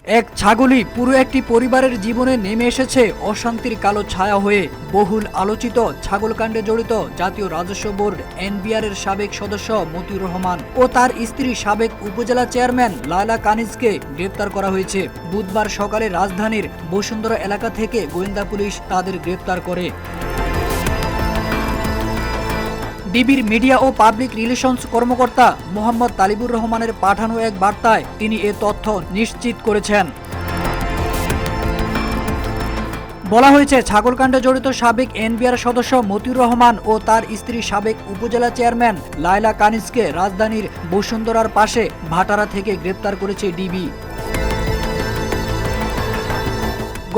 এক ছাগলই পুরো একটি পরিবারের জীবনে নেমে এসেছে অশান্তির কালো ছায়া হয়ে। বহুল আলোচিত ছাগলকাণ্ডে জড়িত জাতীয় রাজস্ব বোর্ড এনবিআর এর সাবেক সদস্য মতিউর রহমান ও তার স্ত্রী সাবেক উপজেলা চেয়ারম্যান লায়লা কানিজকে গ্রেপ্তার করা হয়েছে। বুধবার সকালে রাজধানীর বসুন্ধরা এলাকা থেকে গোয়েন্দা পুলিশ তাদের গ্রেপ্তার করে। ডিবির মিডিয়া ও পাবলিক রিলেশনস কর্মকর্তা মোহাম্মদ তালিবুর রহমানের পাঠানো এক বার্তায় তিনি এ তথ্য নিশ্চিত করেছেন। বলা হয়েছে, ছাগলকাণ্ডে জড়িত সাবেক এনবিআর সদস্য মতিউর রহমান ও তার স্ত্রী সাবেক উপজেলা চেয়ারম্যান লায়লা কানিজকে রাজধানীর বসুন্ধরার পাশে ভাটারা থেকে গ্রেপ্তার করেছে ডিবি।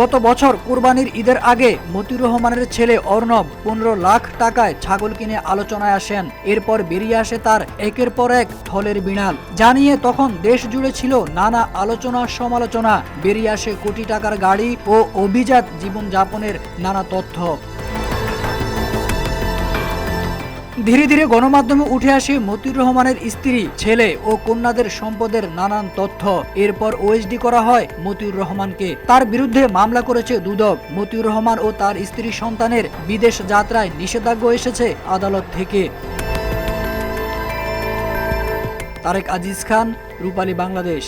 গত বছর কুরবানির ঈদের আগে মতিউর রহমানের ছেলে অর্ণব 15 লাখ টাকায় ছাগল কিনে আলোচনায় আসেন। এরপর বেরিয়ে আসে তার একের পর এক থলের বিড়াল, জানিয়ে তখন দেশ জুড়ে ছিল নানা আলোচনা সমালোচনা। বেরিয়ে আসে কোটি টাকার গাড়ি ও অভিজাত জীবনযাপনের নানা তথ্য। ধীরে ধীরে গণমাধ্যমে উঠে আসে মতিউর রহমানের স্ত্রী, ছেলে ও কন্যাদের সম্পদের নানান তথ্য। এরপর ওএসডি করা হয় মতিউর রহমানকে। তার বিরুদ্ধে মামলা করেছে দুদক। মতিউর রহমান ও তার স্ত্রী সন্তানের বিদেশ যাত্রায় নিষেধাজ্ঞা এসেছে আদালত থেকে। তারেক আজিজ খান, রূপালী বাংলাদেশ।